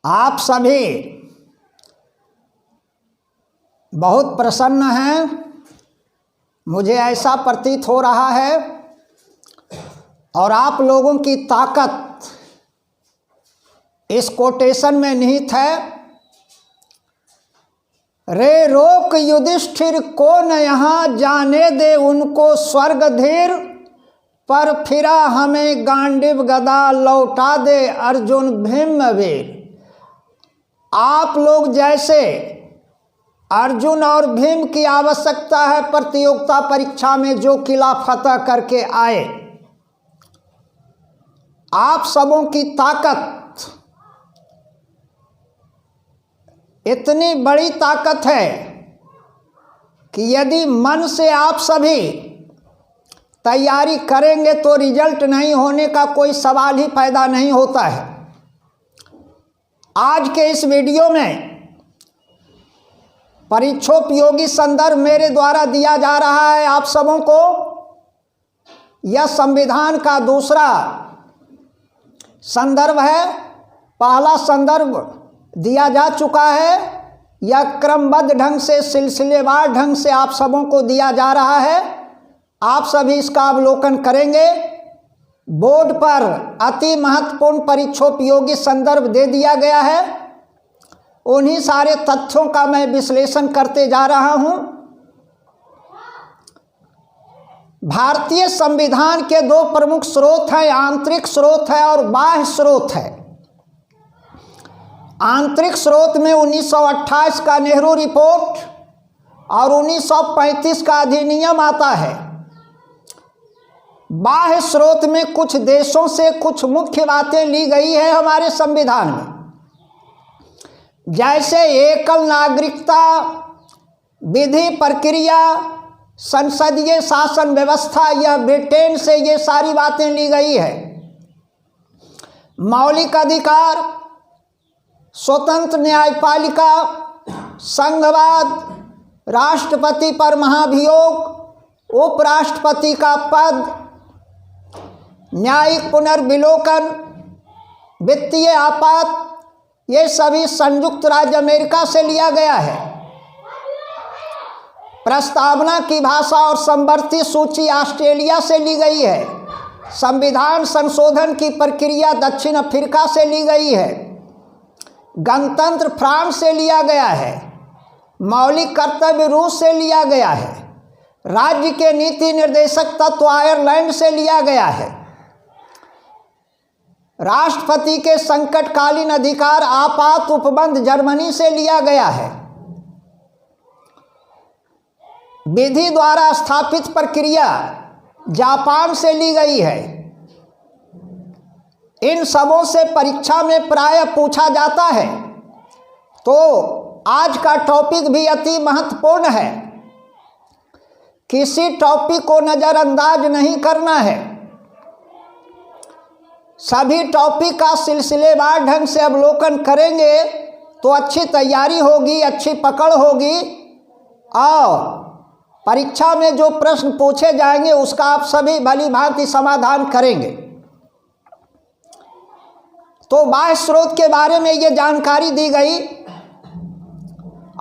आप सभी बहुत प्रसन्न हैं, मुझे ऐसा प्रतीत हो रहा है। और आप लोगों की ताकत इस कोटेशन में निहित है। रे रोक युधिष्ठिर को न यहाँ, जाने दे उनको स्वर्ग धीर, पर फिरा हमें गांडीव गदा, लौटा दे अर्जुन भीमवीर। आप लोग जैसे अर्जुन और भीम की आवश्यकता है प्रतियोगिता परीक्षा में जो किला फतह करके आए, आप सबों की ताकत इतनी बड़ी ताकत है कि यदि मन से आप सभी तैयारी करेंगे तो रिजल्ट नहीं होने का कोई सवाल ही पैदा नहीं होता है। आज के इस वीडियो में परीक्षोपयोगी संदर्भ मेरे द्वारा दिया जा रहा है आप सबों को। यह संविधान का दूसरा संदर्भ है। पहला संदर्भ दिया जा चुका है। यह क्रमबद्ध ढंग से, सिलसिलेवार ढंग से आप सबों को दिया जा रहा है। आप सभी इसका अवलोकन करेंगे। बोर्ड पर अति महत्वपूर्ण परीक्षोपयोगी संदर्भ दे दिया गया है। उन्हीं सारे तथ्यों का मैं विश्लेषण करते जा रहा हूं। भारतीय संविधान के दो प्रमुख स्रोत हैं, आंतरिक स्रोत है और बाह्य स्रोत है। आंतरिक स्रोत में 1928 का नेहरू रिपोर्ट और 1935 का अधिनियम आता है। बाह्य स्रोत में कुछ देशों से कुछ मुख्य बातें ली गई है हमारे संविधान में, जैसे एकल नागरिकता, विधि प्रक्रिया, संसदीय शासन व्यवस्था। यह ब्रिटेन से ये सारी बातें ली गई है। मौलिक अधिकार, स्वतंत्र न्यायपालिका, संघवाद, राष्ट्रपति पर महाभियोग, उपराष्ट्रपति का पद, न्यायिक पुनर्विलोकन, वित्तीय आपात, ये सभी संयुक्त राज्य अमेरिका से लिया गया है। प्रस्तावना की भाषा और समवर्ती सूची ऑस्ट्रेलिया से ली गई है। संविधान संशोधन की प्रक्रिया दक्षिण अफ्रीका से ली गई है। गणतंत्र फ्रांस से लिया गया है। मौलिक कर्तव्य रूस से लिया गया है। राज्य के नीति निर्देशक तत्व आयरलैंड से लिया गया है। राष्ट्रपति के संकटकालीन अधिकार आपात उपबंध जर्मनी से लिया गया है। विधि द्वारा स्थापित प्रक्रिया जापान से ली गई है। इन सबों से परीक्षा में प्रायः पूछा जाता है, तो आज का टॉपिक भी अति महत्वपूर्ण है। किसी टॉपिक को नज़रअंदाज नहीं करना है। सभी टॉपिक का सिलसिलेवार ढंग से अवलोकन करेंगे तो अच्छी तैयारी होगी, अच्छी पकड़ होगी और परीक्षा में जो प्रश्न पूछे जाएंगे उसका आप सभी भली भांति समाधान करेंगे। तो बाह्य स्रोत के बारे में ये जानकारी दी गई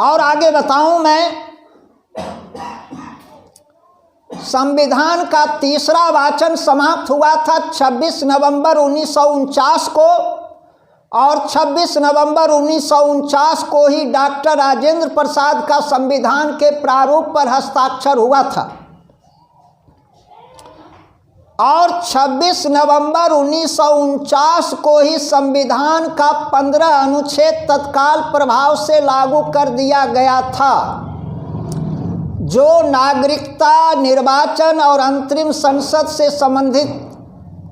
और आगे बताऊं मैं। संविधान का तीसरा वाचन समाप्त हुआ था 26 नवंबर 1949 को और 26 नवंबर 1949 को ही डॉक्टर राजेंद्र प्रसाद का संविधान के प्रारूप पर हस्ताक्षर हुआ था और 26 नवंबर 1949 को ही संविधान का 15 अनुच्छेद तत्काल प्रभाव से लागू कर दिया गया था, जो नागरिकता, निर्वाचन और अंतरिम संसद से संबंधित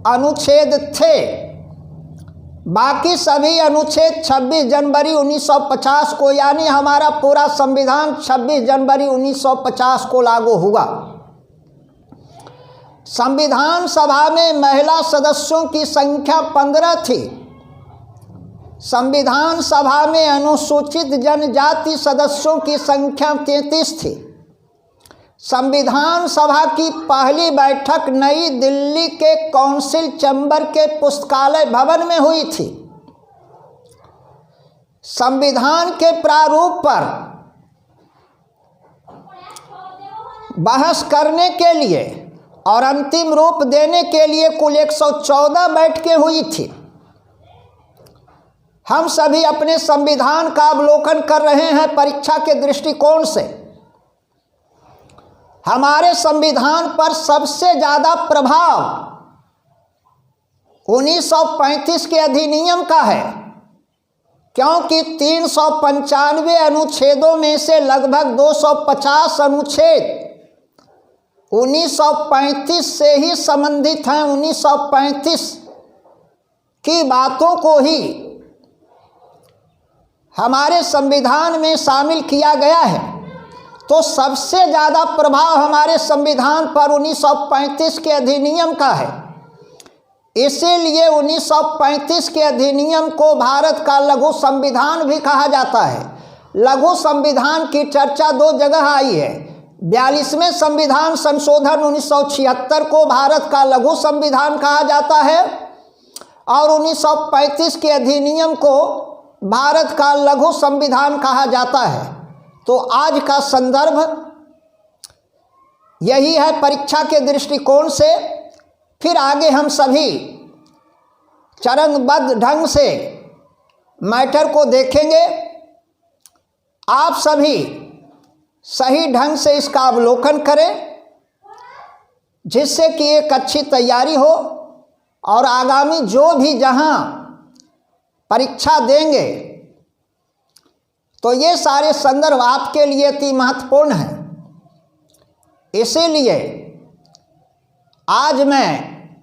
अनुच्छेद थे। बाकी सभी अनुच्छेद 26 जनवरी 1950 को, यानी हमारा पूरा संविधान 26 जनवरी 1950 को लागू हुआ। संविधान सभा में महिला सदस्यों की संख्या 15 थी। संविधान सभा में अनुसूचित जनजाति सदस्यों की संख्या 33 थी। संविधान सभा की पहली बैठक नई दिल्ली के काउंसिल चैम्बर के पुस्तकालय भवन में हुई थी। संविधान के प्रारूप पर बहस करने के लिए और अंतिम रूप देने के लिए कुल 114 बैठकें हुई थी। हम सभी अपने संविधान का अवलोकन कर रहे हैं परीक्षा के दृष्टिकोण से। हमारे संविधान पर सबसे ज़्यादा प्रभाव 1935 के अधिनियम का है, क्योंकि 395 अनुच्छेदों में से लगभग 250 अनुच्छेद 1935 से ही संबंधित हैं। 1935 की बातों को ही हमारे संविधान में शामिल किया गया है। तो सबसे ज़्यादा प्रभाव हमारे संविधान पर 1935 के अधिनियम का है। इसीलिए 1935 के अधिनियम को भारत का लघु संविधान भी कहा जाता है। लघु संविधान की चर्चा दो जगह आई है। 42वें संविधान संशोधन 1976 को भारत का लघु संविधान कहा जाता है और 1935 के अधिनियम को भारत का लघु संविधान कहा जाता है। तो आज का संदर्भ यही है परीक्षा के दृष्टिकोण से। फिर आगे हम सभी चरणबद्ध ढंग से मैटर को देखेंगे। आप सभी सही ढंग से इसका अवलोकन करें, जिससे कि एक अच्छी तैयारी हो और आगामी जो भी जहां परीक्षा देंगे तो ये सारे संदर्भ आपके लिए अति महत्वपूर्ण हैं। इसीलिए आज मैं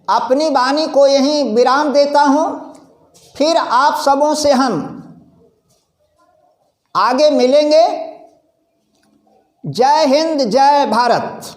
अपनी वाणी को यहीं विराम देता हूं। फिर आप सबों से हम आगे मिलेंगे। जय हिंद, जय भारत।